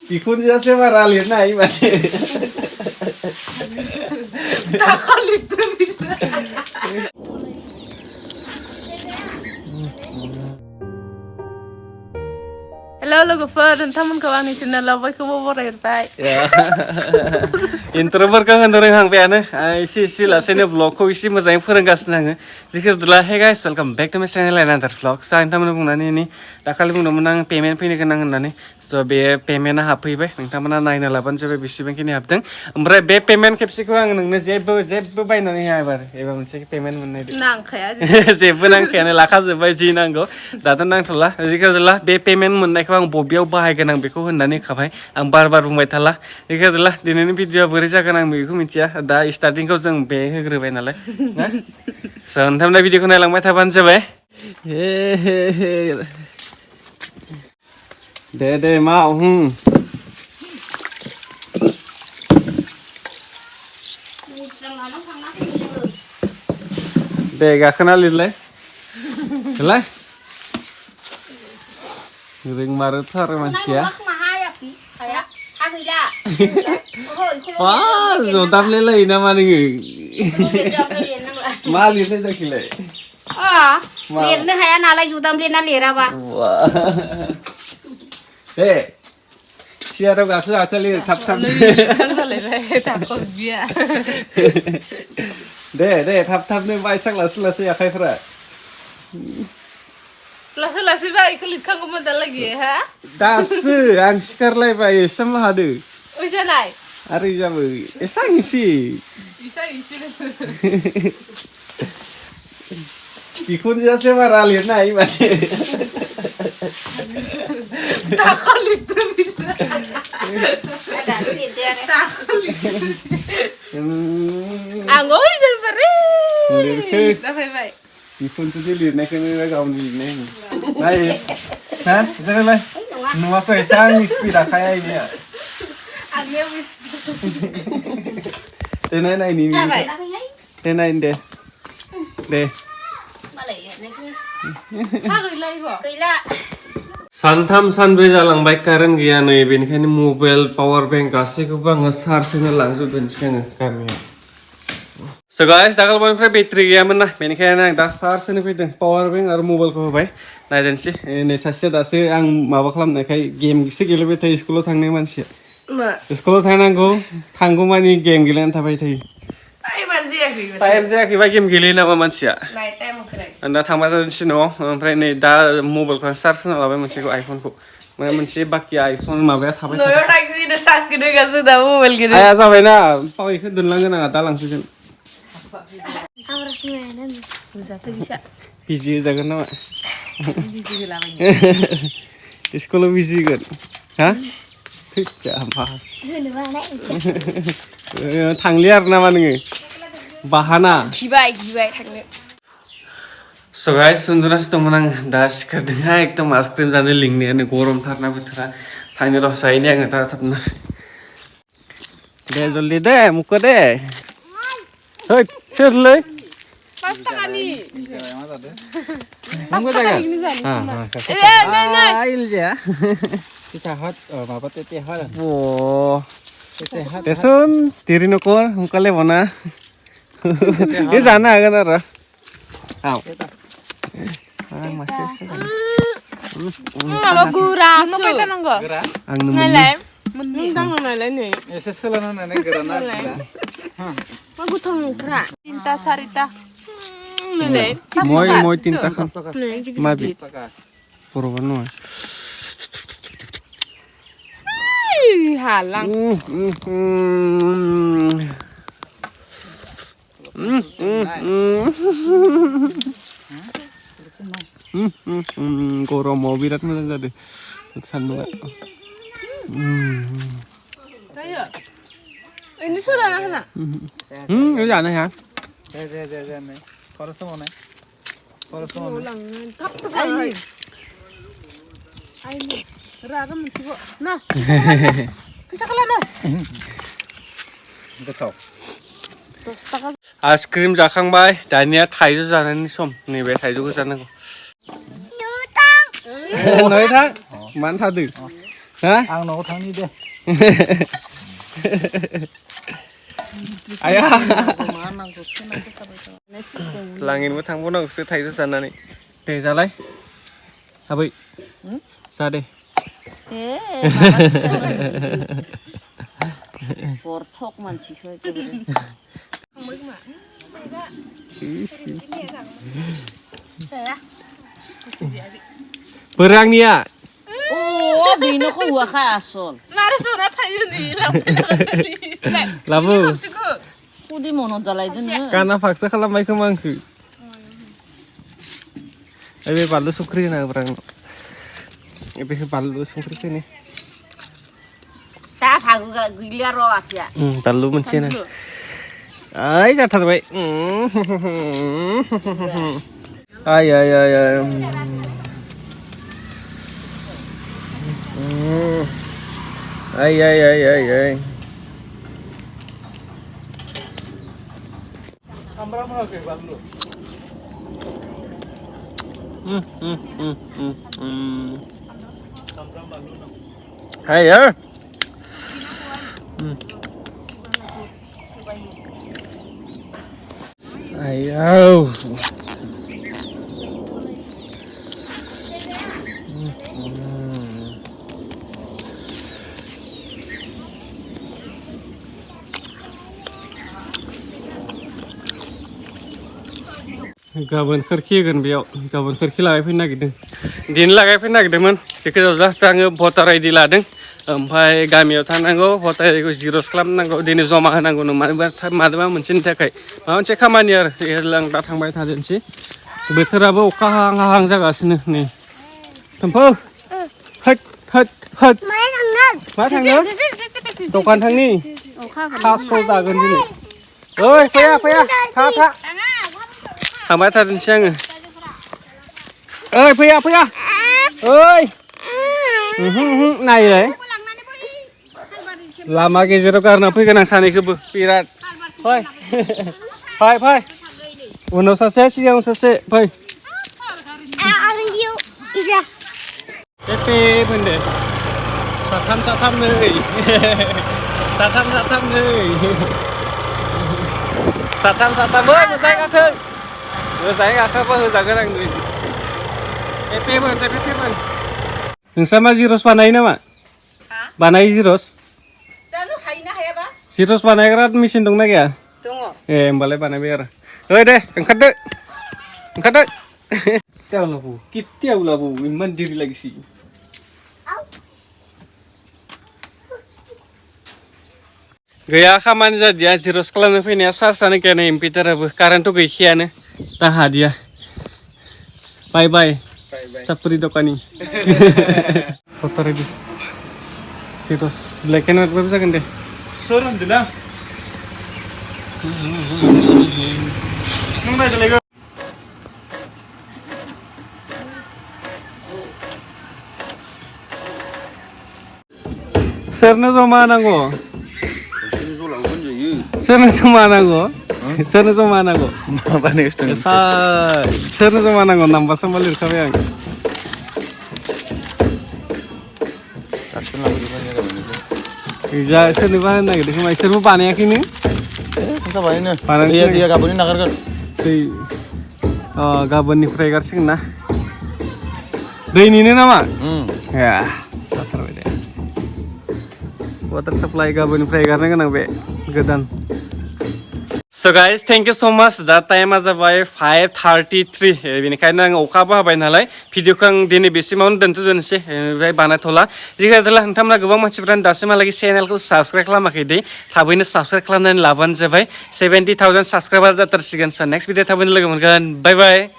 Bikunjasnya marah lihat naik masih. Tak kali itu. Hello logofer, nontonमोनखौ आंनि चेनेलाव बयखौबो बरायबाय। Introvertखौ होनो रोंहांबायानो एसे एसे लासैनो ब्लगखौ एसे मोजाङै फोरोंगासिनो आङो जिखिजाया hey guys welcome back to my channel another blog स' आं नोंथांमोननो बुंनानै दाखालि बुंदोंमोन आं पेमेन्ट फैनो गोनां होननानै स' बे पेमेन्टआ हाबफैबाय नोंथांमोना नायनो लाबानो जाबाय बेसेबांखिनि हाबदों ओमफ्राय बे पेमेन्ट खेबसेखौ आं नोंनो जेबो बायनानै होआ एबार मोनसे पेमेन्ट मोननायदो नांखाया जेबो नांखायानो लाखाजोब्बाय जि नांगौ दाथ' नांथ'ला जिखिजाया बे पेमेन्ट मोननायखौ आं बबेयाव बाहायगोन आं बेखौ होननानै होखाबाय आं बार बुंबाय थाला जिखिजाया दिनैनि भिडिअआ बोरै जागोन आं बेखौ मिथिया दा स्टार्टिंखौ जों बे होग्रोबाय नालाय स' नोंथांमोना भिडिअखौ नायलांबाय थाबानो जाबाय दे माव दे गाखोना लिरलाय होलाय रोंमारोथार मानसिया wah jodam lelai nama nih mali saya jakilai lirnya hanya nalai jodam lena lera ba siapa gak lir tap deh tap nih baisak las ya kayak pernah लासै बा इखौ लिरखांगौमोन दालागि हा दासो आं सिखारलायबाय एसेम हादो ओइजालाय आरो जाबो एसां इसे बिखुनजोआसो बारा लिरनाय माने दाखालि आं ओइजाय बारे लिरखो दाफायबाय बिखुनजोनि लिरनायखौनो गावनि लिरनाय नाय हा जागोनलाय नुवाखै एसां स्पिड आखाया इनिया आंनियाबो दे नायनि दे नायनि दे गैला सानथाम सानब्रै जालांबाय कारेन्ट गैया नै बेनिखायनो मबाइल पावार बेंक गासैखौबो आङो चार्ज होनो लांजोबदोंसै आङो गामियाव So guys, दाखालिनिफ्राय बेटारि गैयामोन ना बेनिखायनो आं दा चार्ज होनो फैदों पावार बेंक आरो मबाइलखौ होबाय नायदेनसै नै सासेया दासो आं माबा खालामनायखाय गेमसो गेलेबाय थायो स्कुलाव थांनाय मानसिया स्कुलाव थांनांगौ थांगौमानि गेम गेलेनानै थाबाय थायो टाइम जायाखैबा गेम गेलेयो नामा मानसिया आं दा थांबाय थानोसै न'आव ओमफ्राय नै दा मबाइलखौ आं चार्ज होना लाबाय मोनसेखौ आइफनखौ मोनसे बाखि आइफन माबाया थाबाय आया जाबायना पावारखौ दोनलांगोन आंहा दा लांफैगोन बिजि होजागोन नामा स्कुलाव बिजि होगोन हा थांलिया आरो नामा नोङो बाहाना गिबाय थांनो स' गाइस उन्दुनासो दंमोन आङो दा सिखारदोंहाय एकदम आइसक्रिम जानो लिंनायानो गरमथारना बोथोरा थांनो र' जाहैनि आङो दा थाबनो दे जल्दि दे मुखो दे है सोरलै पास थाखानि नंगौ जागोन ilja kita hot apa tete hot oh desun diri nokor mukale bona ini sana kan ara aw masih apa gura no kita nanggo ang nalai mendang nalai nih seselan nane gerana aku tong kera tinta sarita nalai moy tinta kan mabi purwano halang goro mau birat mana jadi sandungan ini sudah nak ini jangan ya 네. 걸어서 오네. 아이고, 라가면 치고 나. 그자갈라나. 됐어. Ice cream जाखांबाय दानिया थाइजौ जानायनि सम नैबे थाइजौखौ जानांगौ नै थां मानो थादों Ha? Ang nấu thắng đi đây. Ayah. Langin thằng bố nó sẽ thay cho sân này. Để ra lấy. Hà bị. Ra đây. Portok man sih kau Perang nih ya. Oh, bini kau gua kasol. Nara surat hayu nih, Labu. Kudi mau nonton lagi nih. Karena faksa kalau mai mwnkhw. Abi palu sukri na perang. Abi palu sukri ini. Tak aku gak gila roak ya. Palu mencina. Ay, jatar baik. Ay. Ay. Sambar mana ke balu? Hay ya. Ayo. Gaban kerki kan biau, gaban kerki lagai fina gitu. Din lagai fina gitu man. Sekitar dah tangga voter ID ladeng. Ampai gamiau tananggo voter ID ko zero sklam nanggo dini zoma nanggo no madma mencin takai. Mau cek kamani ar lang datang bai thaden si. Bothorabo अखा हाहां जागासिनो नै. Tempo. Hot. मा थांनो? दखान थांनि. थास' जागोन दिनै. ओइ फैया था. थांबाय थादोंसै आङो. ओइ फैया. ओइ. नायलाय. लामा गेजेराव गारना फैगोन आं सानैखौबो बिराद. फै. उनाव सासे सिगाङाव सासे फै. Pepe bende. Satam नै. Satam नै. Satam oi moजाङै गाखो. Moजाङै गाखोबा होजागोन आं नै. Pepe मोन. नोंसा मा जिरस बानायो नामा? बानायो जिरस? Jangan hayna hayaba. जिरस बानायग्रा मेसिन दंना गैया? Dङ. होमबालाय बानायबाय आरो. ओइ दे ओंखारदो. Kitiau labu iman diri lagi sih. Gaya खामानि जादिया जिरस खालामनो फैनाया चार्जआनो गैया इनभार्टाराबो कारेन्टथ' गैखायानो दाहा दिया. बाय सापरि दखानि. फट' रेडि. जिरस ब्लेक एन्ड व्हाइटबाबो जागोन दे. सोर होनदोंना? नों नायजालायगोन. Serna sama anakku. Serna sama anakku. Apa nih Ustaz? Serna sama anakku nambah sama lihat kami yang. Iya, serna bahan lagi. Cuma serna panen yang ini. Apa ini? Dia gabungin nagar kan? Oh, gabungin freezer sih na. Ini nama? Ya. Water supply gabon फ्राय गारनो गोनां बे गोदान. So guys, thank you so much. That time जाबाय 5:33. बेनिखायनो आं अखाबो हाबाय नालाय भिडिअखौ आं दिनै बेसिमावनो दोनथ'नोसै. ओमफ्राय बानायथ'ला. जिगादला नोंथांमोना गोबां मानसिफोरानो दासिमहालागै चेनेलखौ साबस्क्राइब खालामाखै दे. थाबैनो साबस्क्राइब खालामनानै लाबानो जाबाय. 70,000 साबस्क्राइबार जाथारसिगोन. नेक्स्ट भिडिअ थाबैनो लोगो मोनगोन. बाय.